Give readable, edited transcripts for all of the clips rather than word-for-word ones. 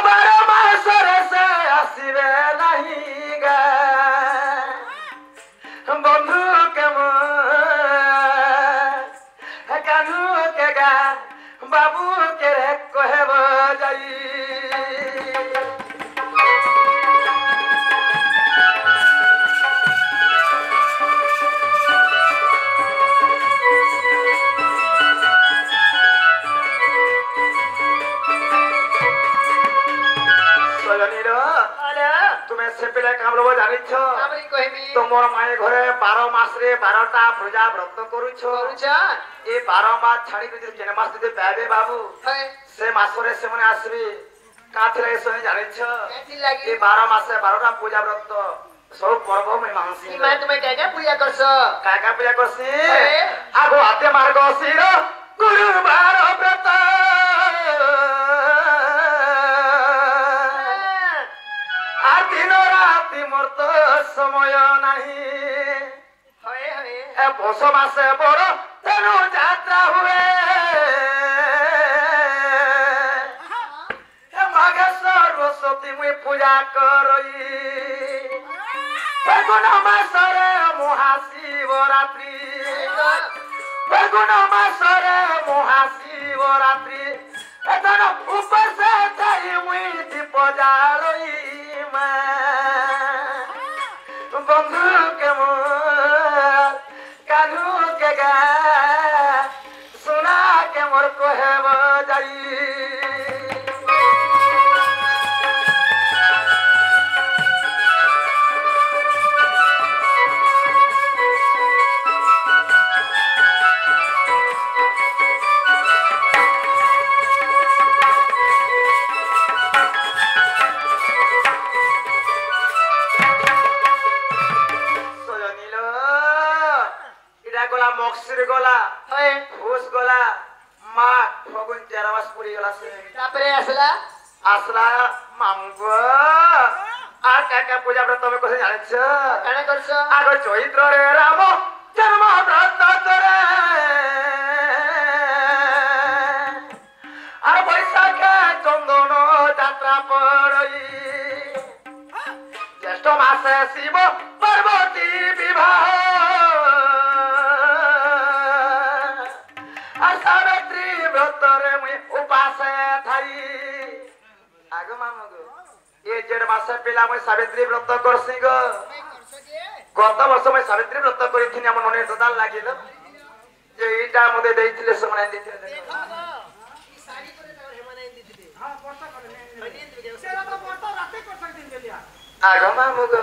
ବାର ମାସରେ ସେ ଆସିବେ ନାହିଁ ଗା ବନ୍ଧୁ କେମ କାନୁ କେ ଗା ବାବୁ କେ କହିବ ଯାଇ तुम्हें से पिले काम लोग जानी छो हमरी कहबी तुमर माए घरे 12 मास रे 12टा पूजा व्रत करूछो ए 12 मास छाड़ी के जेने मास दे पाबे बाबू से मास रे से मने आसबी काथले सोने जानी छो ए 12 मास से 12टा पूजा व्रत सब पर्व में मानसी मां तुम्हें क्या पूजा करसो का पूजा करसी आगो हाथे मार्ग सिर गुरुवार व्रत समय नहीं बस मासे बड़ तेणु यात्रा हुए माघेश्वर सरस्वती मुई पूजा करई फागुन मासरे महाशिवरात्रि फागुन मासरे महाशिवरात्रि एतन ऊपर से थाई मुई दीप जालई बंधु के मोर कानू के गा सुना के मोर कहब जाई मक्सिर गला फूस गला मा फगुन 13 मास पुरी गला से तापरे आसला मामगो आ काका पूजा व्रत में कसे जाने छ काने करछ आगो चैत्र रे राम जन्म व्रत करे आ बैसाख चंदन यात्रा पड़ई ज्येष्ठ मासे शिव पार्वती विवाह सावित्री व्रत रे मुई उपास थाई आगो मामगो ए जेड मास पिला मुई सावित्री व्रत करसी गो गत वर्ष मुई सावित्री व्रत करिथिनी हम नने ददाल लागिलो जे इटा मते देइथिले समाने देइथिले देखो ई साड़ी करे त हेमाने देइथिले हां वर्षा करे सेरा तो वर्षा राते कर सकदिन देलिया आगो मामगो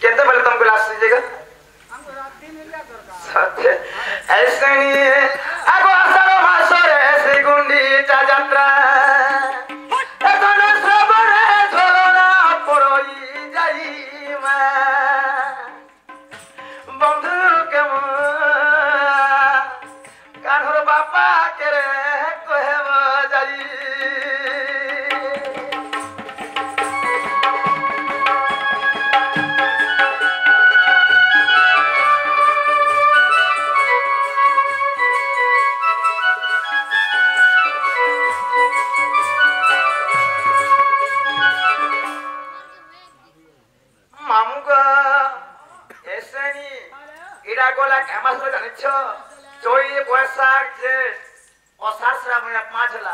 केते बेले तुमको लास्ट जेगा हमको रात 3 मिलिया दरकार सत्य ऐसे ही आगो आषाढ़ मासरे श्री गुंडीचा यात्रा एतन सबरे झोलना पड़ई जाई मा बंधु के कान्हर बापा के रे कहब जाई गोला कैमास रे जानि छ चोई बैसाख जे असार श्रावण 5 हला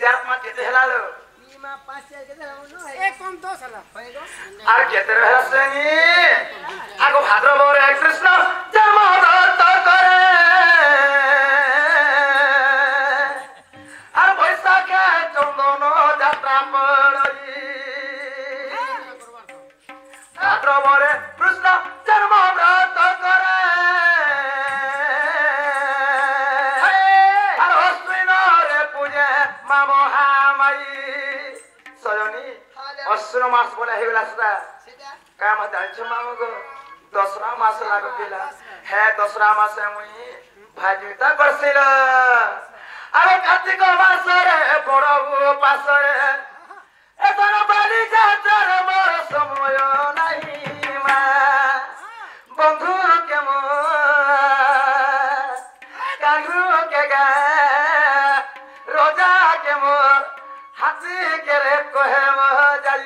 4 केते हला लो ई मा 5 केते हला नो एक कम 10 हला होएगो आर केते रहला सेनी आगो भाद्रव रे कृष्ण जन्म व्रत करे आर बैसाख चंदन यात्रा पड़ई भाद्रव रे कृष्ण जन्म व्रत करे अश्विन मास बोला हे गला सदा का मत जानि मामगो दसरा मास लागो पिला हे दसरा मास मुई भाजिता करसिल अरे कार्तिक मास रे बड़ उपास रे एतन बाली जातर मोर समय नाही मा बंधु के मो कान्हू के गा रोजा के मोर হাতি কেরে কহে যাই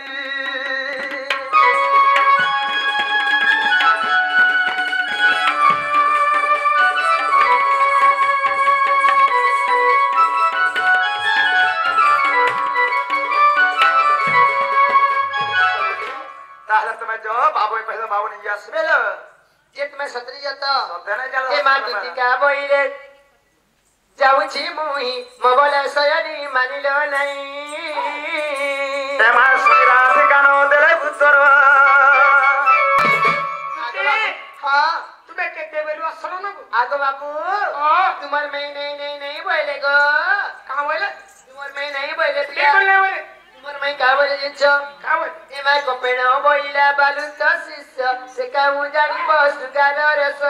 তাহলে তুমি যাও বাবু কহে বাবু নিয়ে আসবে যে তুমি সতরি যত সতেনে গেল এ মা দুতিকা বইলে যাউছি মুই মবলে সয়নি মানিল নাই এমা সৈরাজ গানো দেলে উত্তর হ্যাঁ তুমি কেতে বেরু আসলো না গো আগো বাবু তোমার মেয়ে নেই বইলে গো কাম হইলে তোমার মেয়ে নেই বইলে কি করলে বলে তোমার মেয়ে কা বলে জিনছ কাম এ মা কপেণ বইলা বালু তো শিষ্য সে কামু জানিব সুগার রস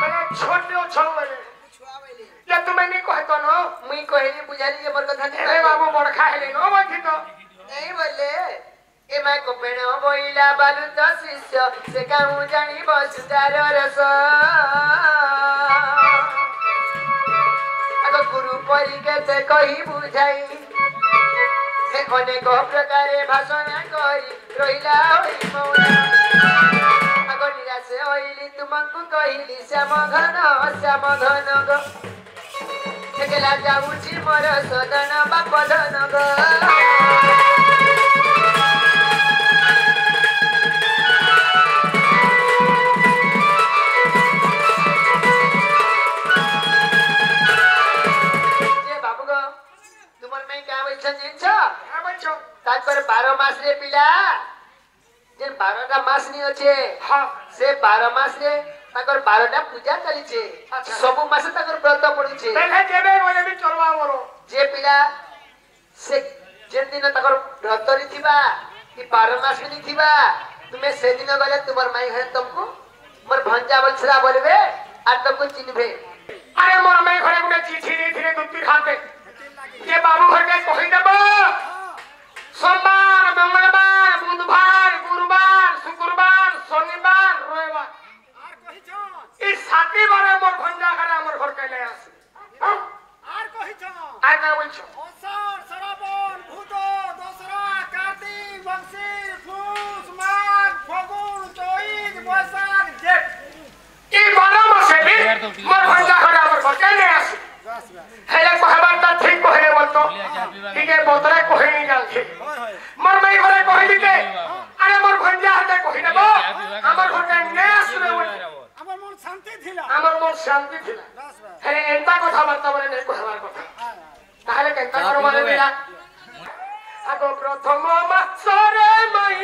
মানে ছোট ছোট বলে যে তুমি নি কহতো ন মুই কহিলি বুঝালি যে মোর কথা এ বাবু বড় খাইলে ন বলছি তো নেই বললে এ মা কপেণ বইলা বালু তো শিষ্য সে কামু জানিব সুগার রস আগ গুরু পরিকেতে কহি বুঝাই হে অনেক প্রকারে ভাষণ করি রহিলা হই মৌন আগ নিরাশে হইলি তুমକୁ কহিলি শ্যাম ঘন গো একলা যাউছি মোর সদন বাপ ধন গো তারপরে 12 মাস রে পিলা যে 12টা মাস নি আছে হ্যাঁ সে 12 মাস রে তাকর 12টা পূজা চলিছে আচ্ছা। সবু মাসে তাকর ব্রত পড়ুছে তাহলে যেবে বলে বি চলবা বলো যে পিলা সে যে দিন তাকর ব্রত নি থিবা কি 12 মাস নি থিবা তুমি সেদিন গলে তোমার মাই ঘরে তুমको মোর ভঞ্জা বলছরা বলবে আর তুমको চিনবে আরে মোর মেয়ে ঘরে গুনে চিঠি দিয়ে দুটি খাতে যে বাবু ঘরকে কই দেব সোমবার মঙ্গলবার বুধবার গুরুবার শুক্রবার শনিবার রবিবার আর কহিছ এই 7টি বারে মোর ভঞ্জা ঘরে আমার ঘর কেলে আসে আর কহিছ আর না বলছো অসার শ্রাবণ ভূত দশরা কার্তিক বংশীর ফুস মাঘ ফাগুন চৈত বৈশাখ জেঠ এই 12 মাসে বি মোর ভঞ্জা ঘরে আমার ঘর কেলে আসে হেলে কহবারটা ঠিক কহে বলতো ঠিক এ বতরে কহে নি জানছি মোর মেয়ে ঘরে কহে দিতে আরে মোর ভঞ্জা হাতে কহি দেব আমার ঘরকে নে আসবে বলে আমার মন শান্তি ছিল আমার মন শান্তি ছিল হেলে এন্তা কথা বার্তা বলে নেই কহবার কথা তাহলে কেনতা করো মানে মিলা আগো প্রথম মাসরে মাই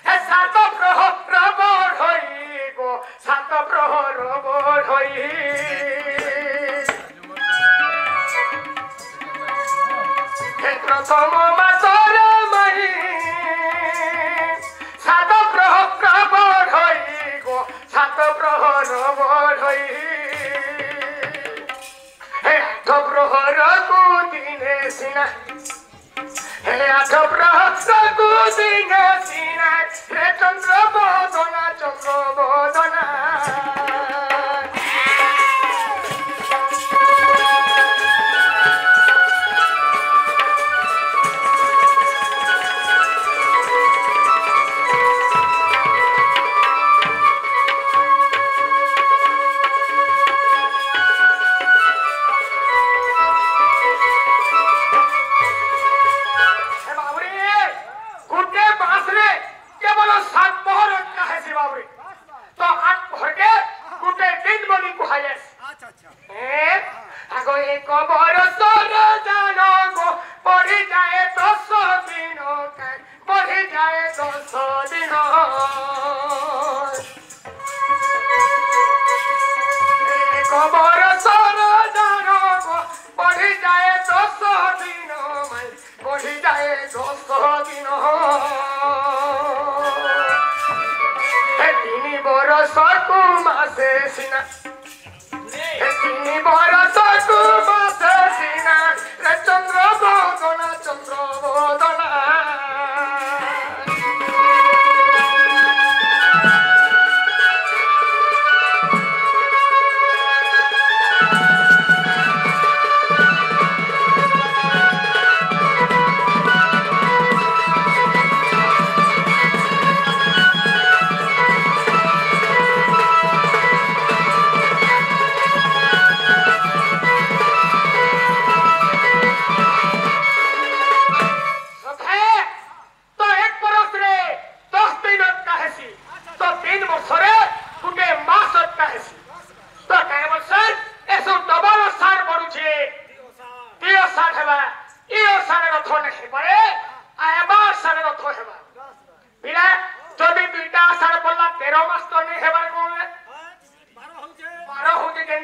হে সাত প্রহর হই গো সাত প্রহর হই প্রথম মাসর মাই সাত প্রহর হই গো সাত প্রহর হই হে আঠ প্রহর কু দিনে সিনা হে আঠ প্রহর কু দিনে সিনা হে চন্দ্র বদনা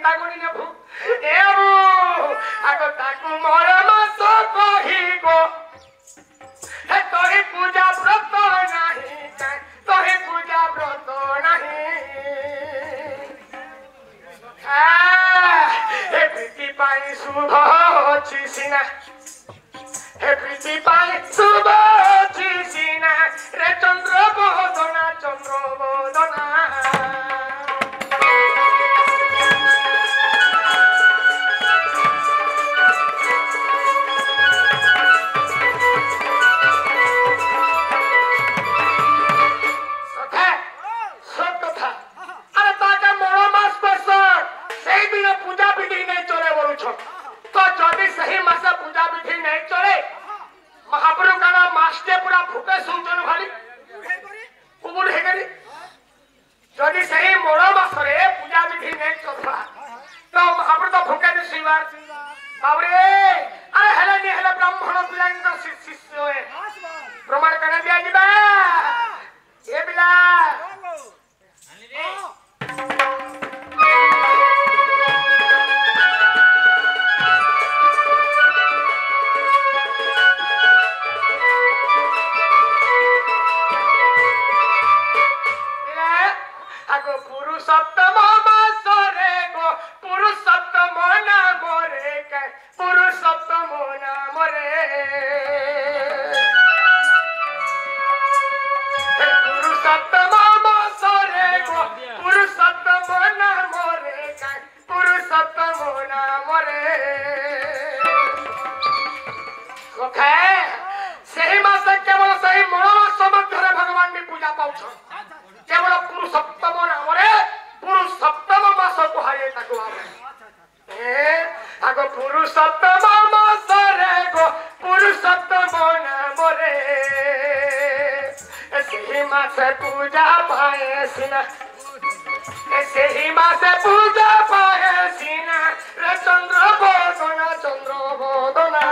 ତାକୁ ନେବୁ ଏବୁ ଆଗ ତାକୁ ମୋର ମାସ କହିବ ହେ ତୋହି ପୂଜା ବ୍ରତ ନାହିଁ ତୋହି ପୂଜା ବ୍ରତ ନାହିଁ ହେ ପ୍ରୀତି ପାଇଁ ଶୁଭ ଅଛି ସିନା हे प्रीति पाए सुबह सीना रे चंद्र बोधना सब कथा अरे ताके मोर मास पसर सही दिन पूजा विधि नहीं चले बोलू छ तो जदि सही मास पूजा विधि नहीं चले महाप्रभु का मास्टे पूरा फुके सुनचन भाली उबुल हे करी जदि सही मोर मासरे पूजा विधि नहीं चलबा तो महाप्रभु तो फुके दे सिवार बाबरे अरे हेला नि हेला ब्राह्मण पिलांग शिष्य है प्रमाण करने दिया जिबा ए बिला पुरुषोत्तम मासरे गो पुरुषोत्तम नाम रे के पुरुषोत्तम नाम रे पुरुषोत्तम मासरे गो पुरुषोत्तम नाम रे के पुरुषोत्तम नाम रे ओके सही मास केवल सही मास मध्य भगवान की पूजा पाउछ केवल पुरुषोत्तम नाम रे पुरुषोत्तम मास कुहाये ताको आगो पुरुषोत्तम मास रे गो पुरुषोत्तम नाम रे सही मास पूजा पाए सिना सही मास पूजा पाए सिना रे चंद्र बोधना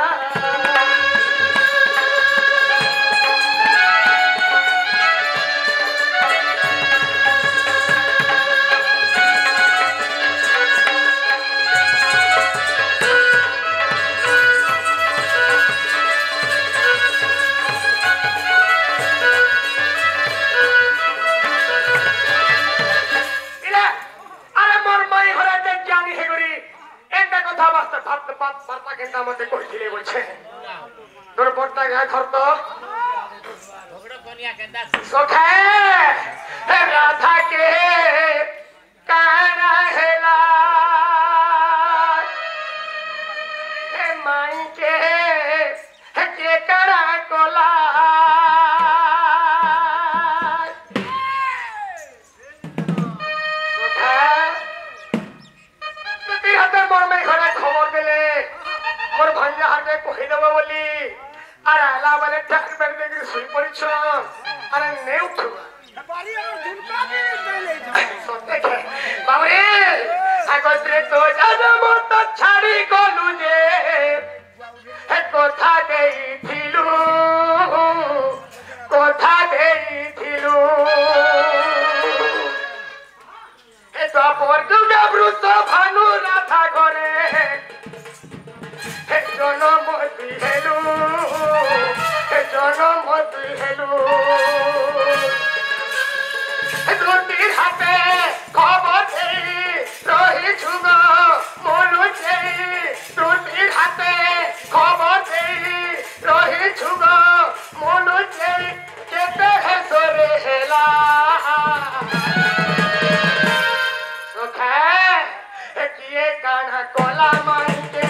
बार्ता केंदा मते कहिथिले बोलछे तोर बट्टा गा खरतो भगड़ो कोनिया केंदा सोखे हे राधा के काना हेला हे माई के करा कोला मोर भंजा हाटे कहि देबो बोली अरे आला वाले ठक बैठ के सुई पड़छ अरे ने उठो बारी और झुमका भी ले जा सत्य के बाबरे आगोत्रे तो जाना मत छाड़ी गलु जे हे कोठा देइथिलु हे तो पर दुर्गा ब्रुत भानु राधा घरे जनम दिहेलु दुर्नीर हाथे खबर रही छुग मोलु दुर्नीर हाथे खबर रही छुग मोलु केते हेसरे हेला सोखे किए काना कोला माई के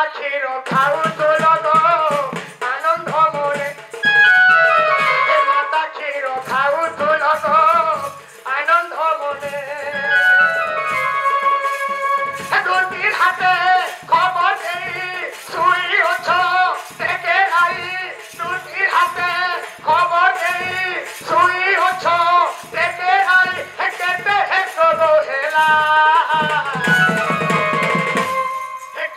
ক্ষীর খাউছিল গো আনন্দ মনে হে মাতা ক্ষীর খাউছিল গো আনন্দ মনে দুটির হাতে খবর দেই শুই অছ দেখে নাই দুটির হাতে খবর দেই শুই অছ দেখে নাই কেতে হেসব হেলা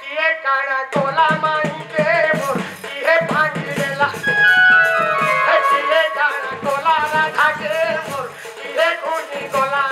কিয়ে কানা তোলা মাইকে মোর কিয়ে ভাঙি দেলা কিয়ে কানা তোলা রাধাকে মোর কিয়ে খুনি গলা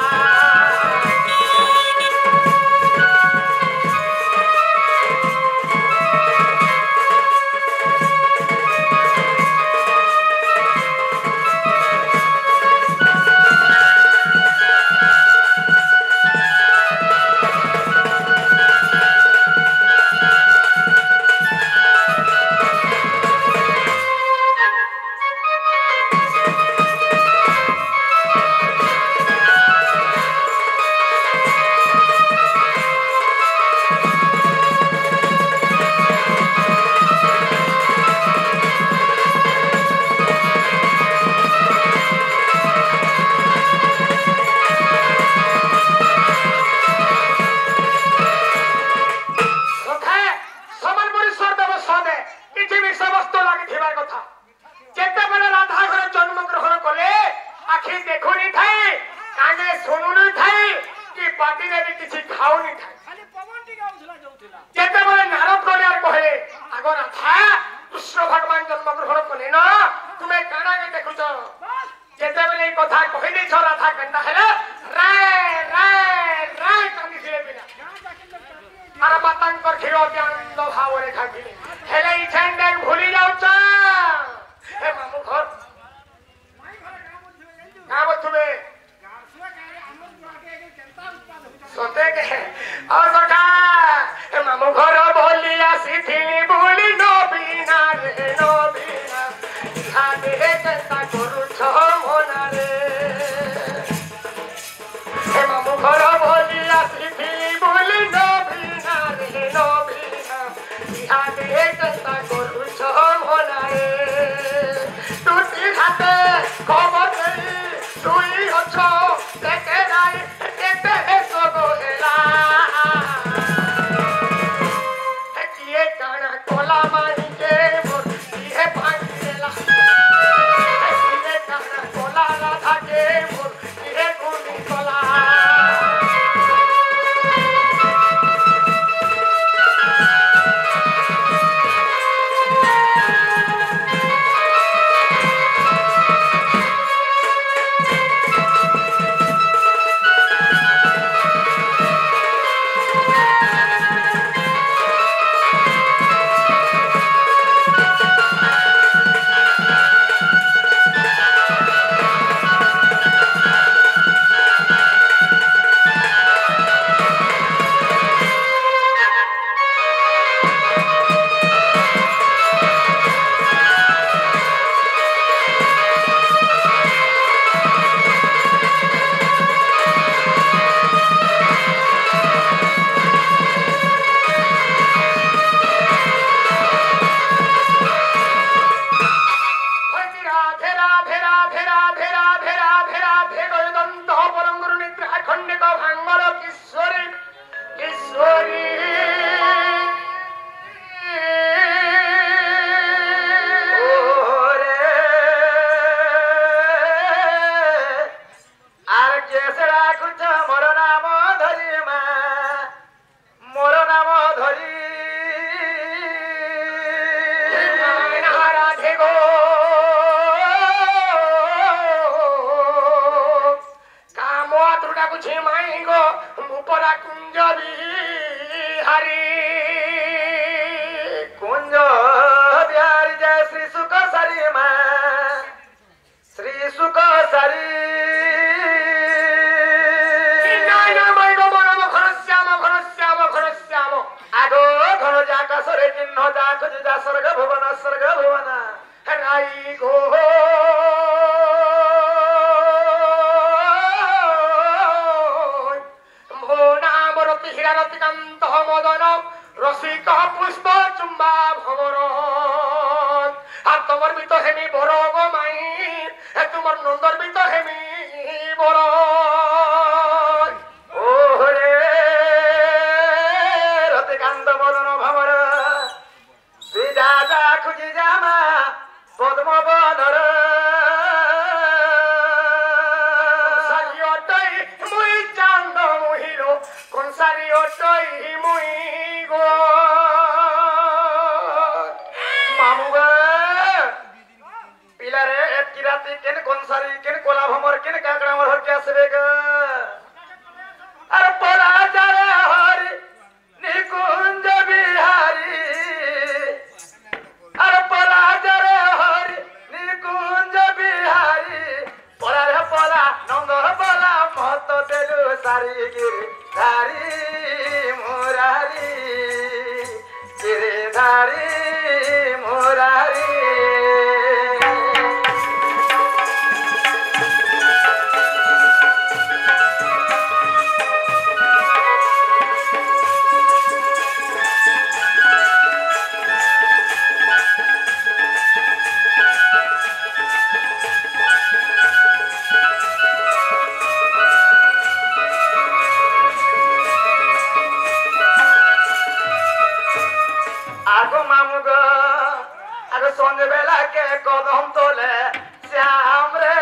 রসিক পুষ্প जाती केन कोनसारी केन कोला भमर केन काकड़ा मर के आसबे ग अरे पोला जारे हरि निकुंज बिहारी अरे पोला जारे हरि निकुंज बिहारी पोला रे पोला नंदर पोला मत देलु सारी गिरी धारी मुरारी गिरिधारी मुरारी आगो मामू गो आगो संजय बेला के कदम तोले श्याम रे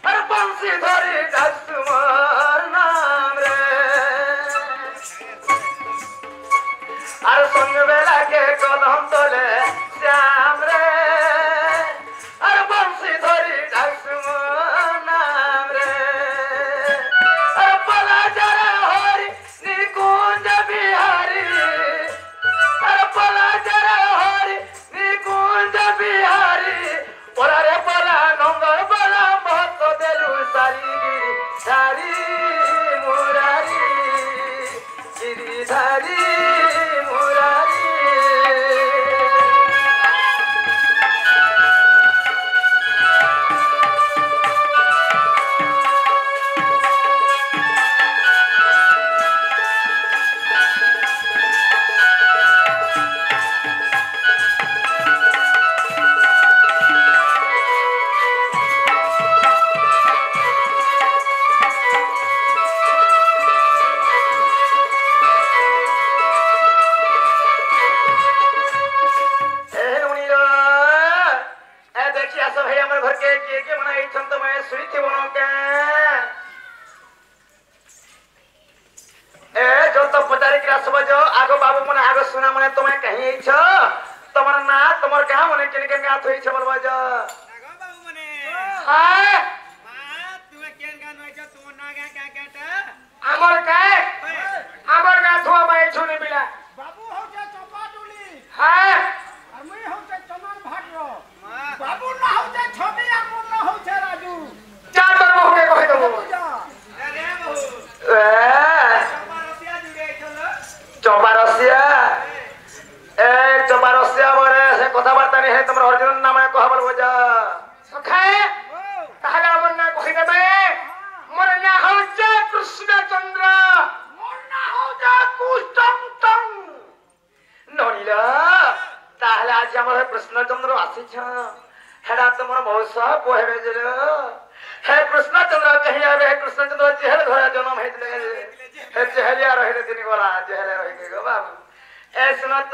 अरे बंसी धरी डाकुमर नाम रे अरे संजय बेला के कदम तोले श्याम रे अरे बंसी धरी डाकुमर नाम रे अरे पला जरा हरि निकुंज बिहारी अरे पला जरा हरि निकुंज बिहारी पोला रे पोला नंगर पोला महत देलु सारी गिरी धारी मुरारी गिरिधारी मुरारी आगो बाबू मने आगो सुना मने तुम्हें कहीं छ तमर ना तमर कहां मने केन केन गात होई छ बोलबा ज नागा बाबू मने हां मां तुमे केन गान होय छ तुम नागा का काटा आमर गाथ हुआ बाई छुनी बिला बाबू हो जा चपाटुली हां আমি হচ্ছে চমন ভাটর বাবু না হচ্ছে ছবি আমন না হচ্ছে রাজু जा तर बहु के कहि दबो যা রে বাবু ए চপারসিয়া জুড়ে চল चौबारसिया ए चौबारसिया बरे से कथाबार्ता नहीं है तमर अर्जुन नाम है कहा बोलबो ज सखाए ताहला मन ना कहि देबे मोर ना हो जा कृष्णचंद्र মোর না হচ্ছে কুষ্টম नोनिला ताहले आज हमर कृष्णचंद्र आसी छ हेडा तमर मौसा कोहेबे जल हे कृष्णचंद्र कहीं आवे हे कृष्णचंद्र चेहरे धरा जन्म हेत लगे हे चेहरिया रहे दिन गोला चेहरे रहे के गो बाबू ए सुनत